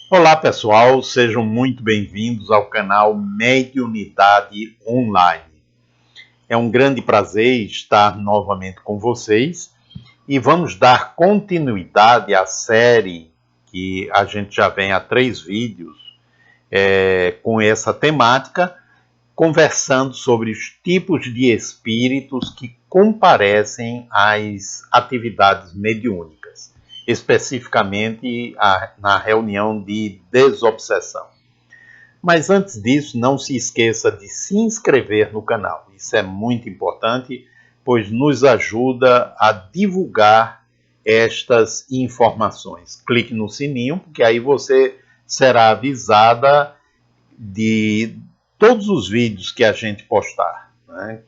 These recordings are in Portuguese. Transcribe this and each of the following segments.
Olá pessoal, sejam muito bem-vindos ao canal Mediunidade Online. É um grande prazer estar novamente com vocês e vamos dar continuidade à série que a gente já vem há 3 vídeos com essa temática, conversando sobre os tipos de espíritos que comparecem às atividades mediúnicas, especificamente na reunião de desobsessão. Mas antes disso, não se esqueça de se inscrever no canal. Isso é muito importante, pois nos ajuda a divulgar estas informações. Clique no sininho, porque aí você será avisada de todos os vídeos que a gente postar, né?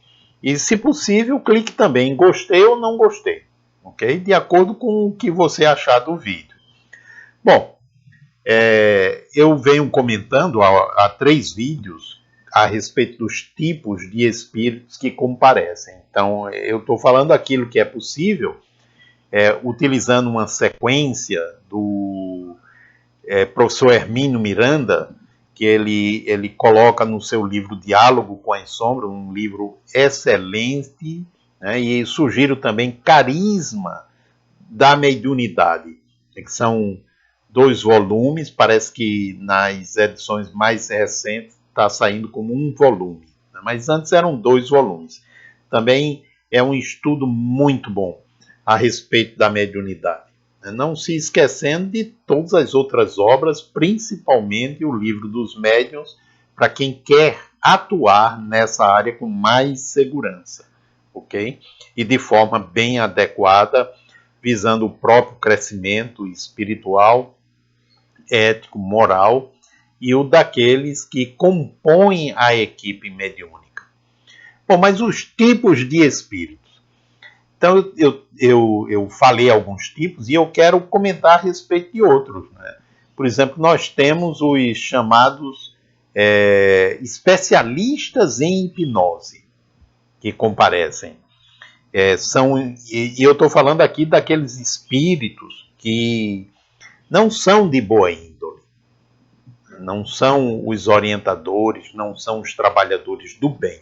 E, se possível, clique também em gostei ou não gostei, ok? De acordo com o que você achar do vídeo. Bom, eu venho comentando há 3 vídeos a respeito dos tipos de espíritos que comparecem. Então, eu estou falando aquilo que é possível, utilizando uma sequência do professor Hermínio Miranda, que ele coloca no seu livro Diálogo com as Sombras, um livro excelente, né? E sugiro também Carisma da Mediunidade, que são 2 volumes, parece que nas edições mais recentes está saindo como um volume, né? Mas antes eram 2 volumes. Também é um estudo muito bom a respeito da mediunidade. Não se esquecendo de todas as outras obras, principalmente o Livro dos Médiuns, para quem quer atuar nessa área com mais segurança, ok? E de forma bem adequada, visando o próprio crescimento espiritual, ético, moral e o daqueles que compõem a equipe mediúnica. Bom, mas os tipos de espíritos. Então, eu falei alguns tipos e eu quero comentar a respeito de outros, né? Por exemplo, nós temos os chamados especialistas em hipnose que comparecem. E eu estou falando aqui daqueles espíritos que não são de boa índole, não são os orientadores, não são os trabalhadores do bem.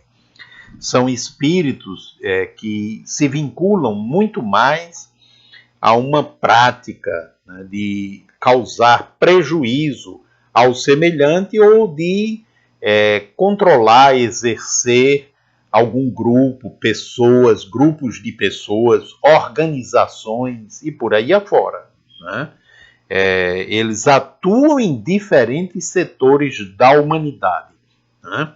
São espíritos que se vinculam muito mais a uma prática, né, de causar prejuízo ao semelhante ou de controlar, exercer algum grupo, pessoas, grupos de pessoas, organizações e por aí afora, né? Eles atuam em diferentes setores da humanidade, né?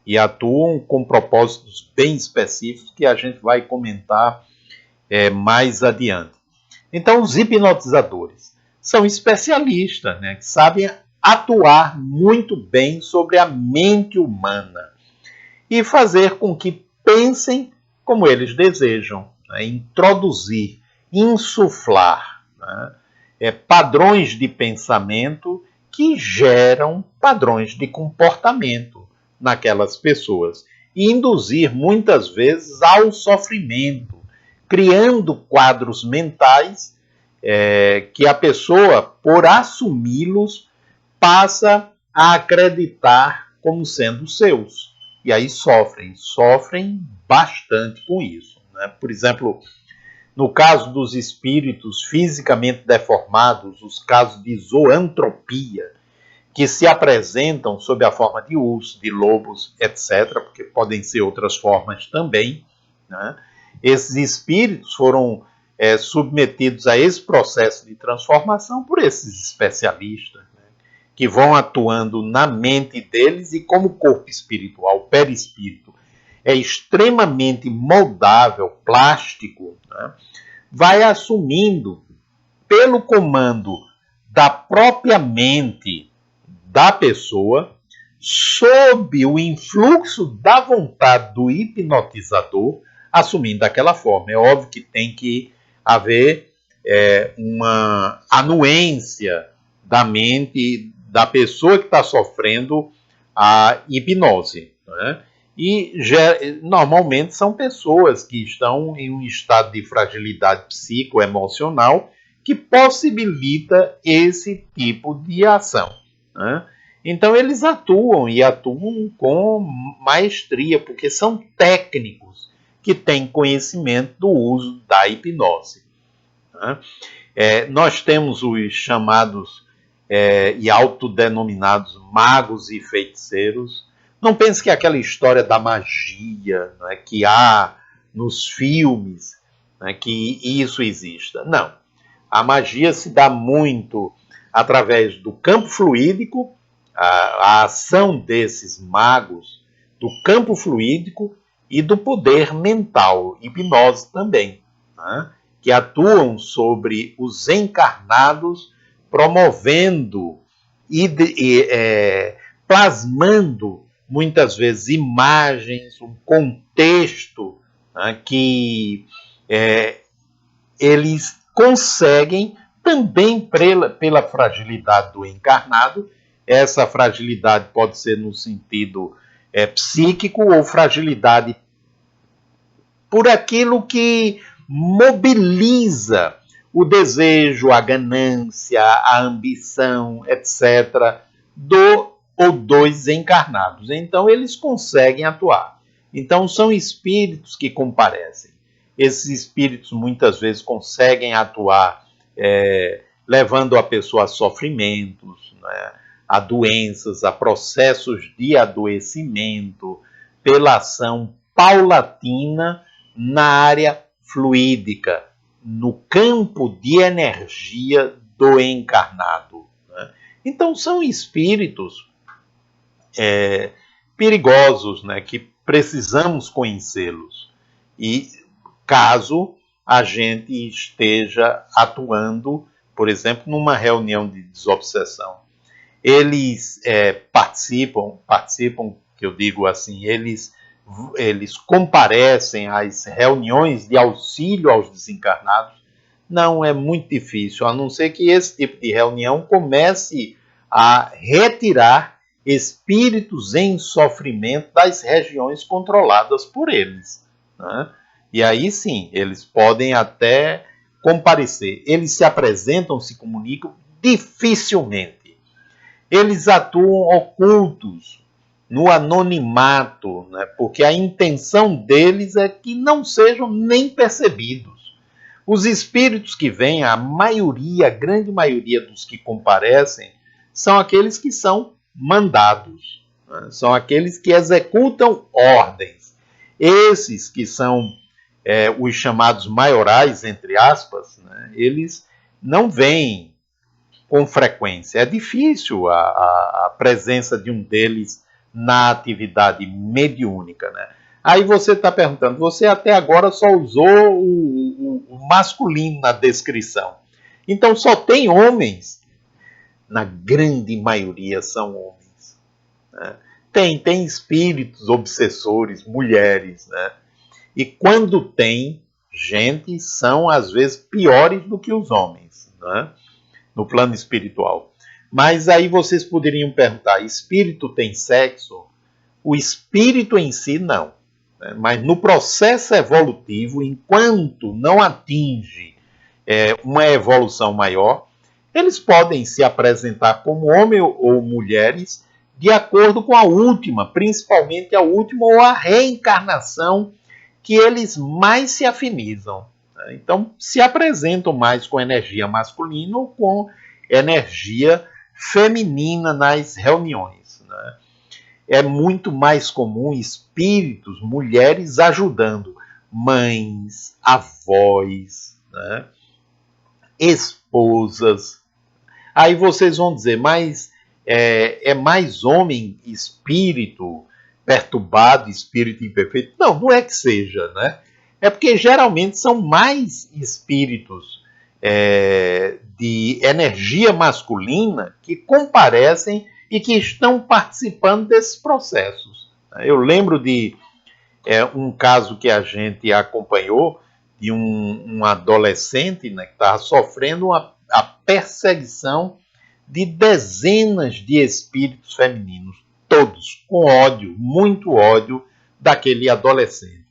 E atuam com propósitos bem específicos que a gente vai comentar mais adiante. Então, os hipnotizadores são especialistas, né, que sabem atuar muito bem sobre a mente humana e fazer com que pensem como eles desejam, né, introduzir, insuflar, né, padrões de pensamento que geram padrões de comportamento naquelas pessoas e induzir muitas vezes ao sofrimento, criando quadros mentais que a pessoa, por assumi-los, passa a acreditar como sendo seus. E aí sofrem bastante com isso, né? Por exemplo, no caso dos espíritos fisicamente deformados, os casos de zoantropia, que se apresentam sob a forma de urso, de lobos, etc., porque podem ser outras formas também, né? Esses espíritos foram submetidos a esse processo de transformação por esses especialistas, né, que vão atuando na mente deles e como o corpo espiritual, o perispírito, é extremamente moldável, plástico, né, vai assumindo, pelo comando da própria mente da pessoa, sob o influxo da vontade do hipnotizador, assumindo daquela forma. É óbvio que tem que haver uma anuência da mente da pessoa que está sofrendo a hipnose, né? E normalmente são pessoas que estão em um estado de fragilidade psicoemocional que possibilita esse tipo de ação, né? Então eles atuam e atuam com maestria, porque são técnicos que têm conhecimento do uso da hipnose, né? Nós temos os chamados e autodenominados magos e feiticeiros. Não pense que aquela história da magia, né, que há nos filmes, né, que isso exista. Não. A magia se dá muito através do campo fluídico, a ação desses magos, do campo fluídico e do poder mental, hipnose também, né, que atuam sobre os encarnados, promovendo e plasmando muitas vezes imagens, um contexto, né, que eles conseguem também pela fragilidade do encarnado. Essa fragilidade pode ser no sentido psíquico ou fragilidade por aquilo que mobiliza o desejo, a ganância, a ambição, etc., do ou dos encarnados. Então, eles conseguem atuar. Então, são espíritos que comparecem. Esses espíritos, muitas vezes, conseguem atuar levando a pessoa a sofrimentos, né, a doenças, a processos de adoecimento, pela ação paulatina na área fluídica, no campo de energia do encarnado, né? Então são espíritos perigosos, né, que precisamos conhecê-los. E caso a gente esteja atuando, por exemplo, numa reunião de desobsessão, eles participam, que eu digo assim, eles comparecem às reuniões de auxílio aos desencarnados. Não, é muito difícil, a não ser que esse tipo de reunião comece a retirar espíritos em sofrimento das regiões controladas por eles, né? E aí sim, eles podem até comparecer. Eles se apresentam, se comunicam dificilmente. Eles atuam ocultos, no anonimato, né? Porque a intenção deles é que não sejam nem percebidos. Os espíritos que vêm, a grande maioria dos que comparecem, são aqueles que são mandados, né? São aqueles que executam ordens. Esses que são os chamados maiorais, entre aspas, né? Eles não vêm com frequência. É difícil a presença de um deles na atividade mediúnica, né? Aí você está perguntando, você até agora só usou o masculino na descrição. Então só tem homens? Na grande maioria são homens, né? Tem espíritos obsessores, mulheres, né? E quando tem gente, são às vezes piores do que os homens, né? No plano espiritual. Mas aí vocês poderiam perguntar, espírito tem sexo? O espírito em si não, né? Mas no processo evolutivo, enquanto não atinge uma evolução maior, eles podem se apresentar como homem ou mulheres de acordo com a última, principalmente a última ou a reencarnação que eles mais se afinizam. Então, se apresentam mais com energia masculina ou com energia feminina nas reuniões, né? É muito mais comum espíritos, mulheres ajudando mães, avós, né? Esposas. Aí vocês vão dizer, mas é mais homem espírito perturbado, espírito imperfeito? Não, não é que seja, né? É porque geralmente são mais espíritos de energia masculina que comparecem e que estão participando desses processos. Eu lembro de um caso que a gente acompanhou de um adolescente, né, que estava sofrendo a perseguição de dezenas de espíritos femininos, todos com ódio, muito ódio daquele adolescente.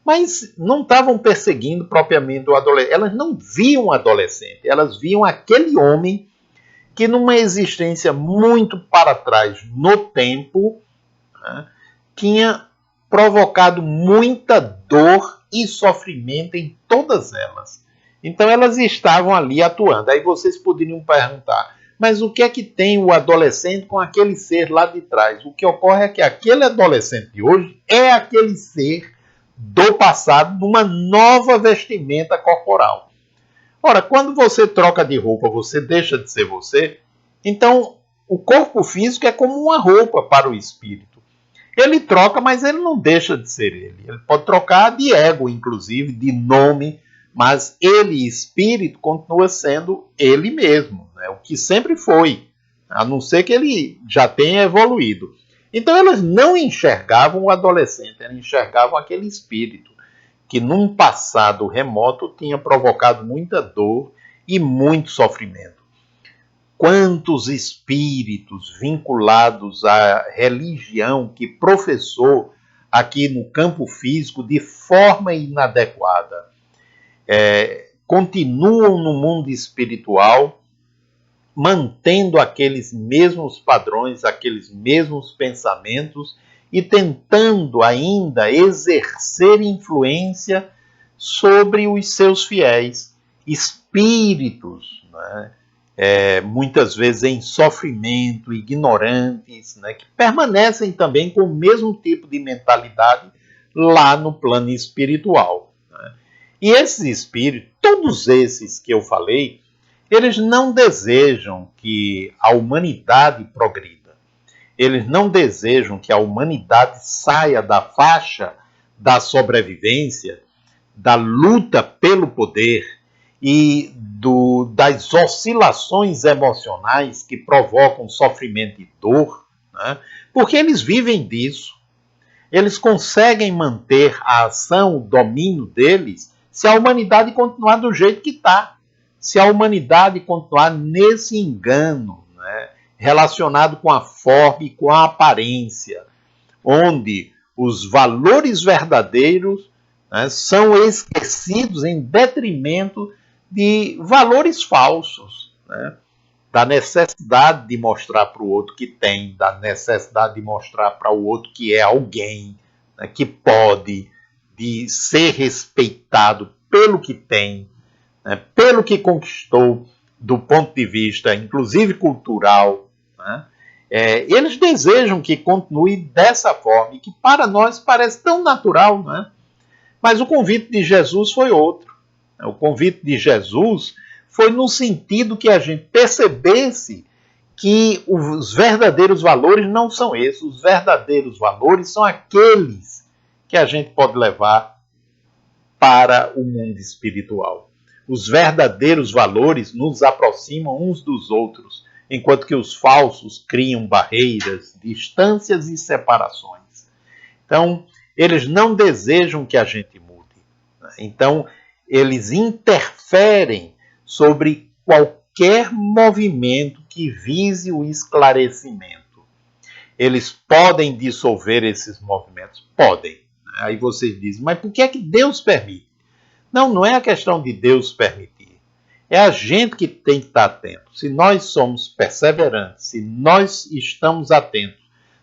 Mas não estavam perseguindo propriamente o adolescente. Elas não viam o adolescente, elas viam aquele homem que numa existência muito para trás no tempo, né, tinha provocado muita dor e sofrimento em todas elas. Então elas estavam ali atuando. Aí vocês poderiam perguntar, mas o que é que tem o adolescente com aquele ser lá de trás? O que ocorre é que aquele adolescente de hoje é aquele ser do passado numa nova vestimenta corporal. Ora, quando você troca de roupa, você deixa de ser você. Então, o corpo físico é como uma roupa para o espírito. Ele troca, mas ele não deixa de ser ele. Ele pode trocar de ego, inclusive, de nome, mas ele, espírito, continua sendo ele mesmo, né? O que sempre foi, a não ser que ele já tenha evoluído. Então, elas não enxergavam o adolescente, elas enxergavam aquele espírito que num passado remoto tinha provocado muita dor e muito sofrimento. Quantos espíritos vinculados à religião que professou aqui no campo físico de forma inadequada continuam no mundo espiritual mantendo aqueles mesmos padrões, aqueles mesmos pensamentos e tentando ainda exercer influência sobre os seus fiéis, espíritos, né? Muitas vezes em sofrimento, ignorantes, né? Que permanecem também com o mesmo tipo de mentalidade lá no plano espiritual, né? E esses espíritos, todos esses que eu falei, eles não desejam que a humanidade progrida. Eles não desejam que a humanidade saia da faixa da sobrevivência, da luta pelo poder e das oscilações emocionais que provocam sofrimento e dor, né? Porque eles vivem disso. Eles conseguem manter a ação, o domínio deles, se a humanidade continuar do jeito que está. Se a humanidade continuar nesse engano, né, relacionado com a forma e com a aparência, onde os valores verdadeiros, né, são esquecidos em detrimento de valores falsos, né, da necessidade de mostrar para o outro que tem, da necessidade de mostrar para o outro que é alguém, né, que pode, de ser respeitado pelo que tem, né, pelo que conquistou do ponto de vista, inclusive cultural, né? Eles desejam que continue dessa forma, e que para nós parece tão natural, né? Mas o convite de Jesus foi outro. O convite de Jesus foi no sentido que a gente percebesse que os verdadeiros valores não são esses. Os verdadeiros valores são aqueles que a gente pode levar para o mundo espiritual. Os verdadeiros valores nos aproximam uns dos outros, enquanto que os falsos criam barreiras, distâncias e separações. Então, eles não desejam que a gente mude. Então, eles interferem sobre qualquer movimento que vise o esclarecimento. Eles podem dissolver esses movimentos? Podem. Aí vocês dizem, mas por que é que Deus permite? Não é a questão de Deus permitir. É a gente que tem que estar atento. Se nós somos perseverantes, se nós estamos atentos,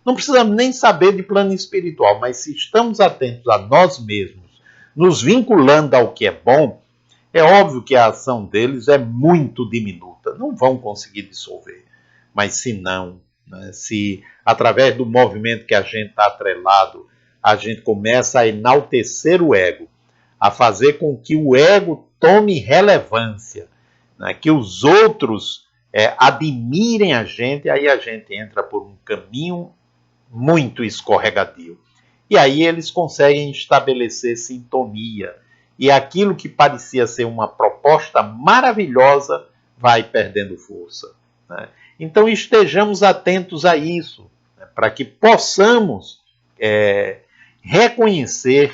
não precisamos nem saber de plano espiritual, mas se estamos atentos a nós mesmos, nos vinculando ao que é bom, é óbvio que a ação deles é muito diminuta. Não vão conseguir dissolver. Mas se não, né, se através do movimento que a gente está atrelado, a gente começa a enaltecer o ego, a fazer com que o ego tome relevância, né, que os outros admirem a gente, aí a gente entra por um caminho muito escorregadio. E aí eles conseguem estabelecer sintonia. E aquilo que parecia ser uma proposta maravilhosa vai perdendo força, né? Então estejamos atentos a isso, né, para que possamos reconhecer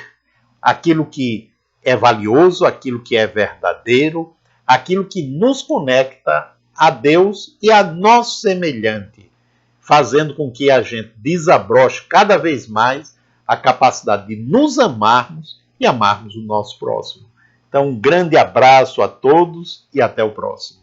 aquilo que é valioso, aquilo que é verdadeiro, aquilo que nos conecta a Deus e a nosso semelhante, fazendo com que a gente desabroche cada vez mais a capacidade de nos amarmos e amarmos o nosso próximo. Então, um grande abraço a todos e até o próximo.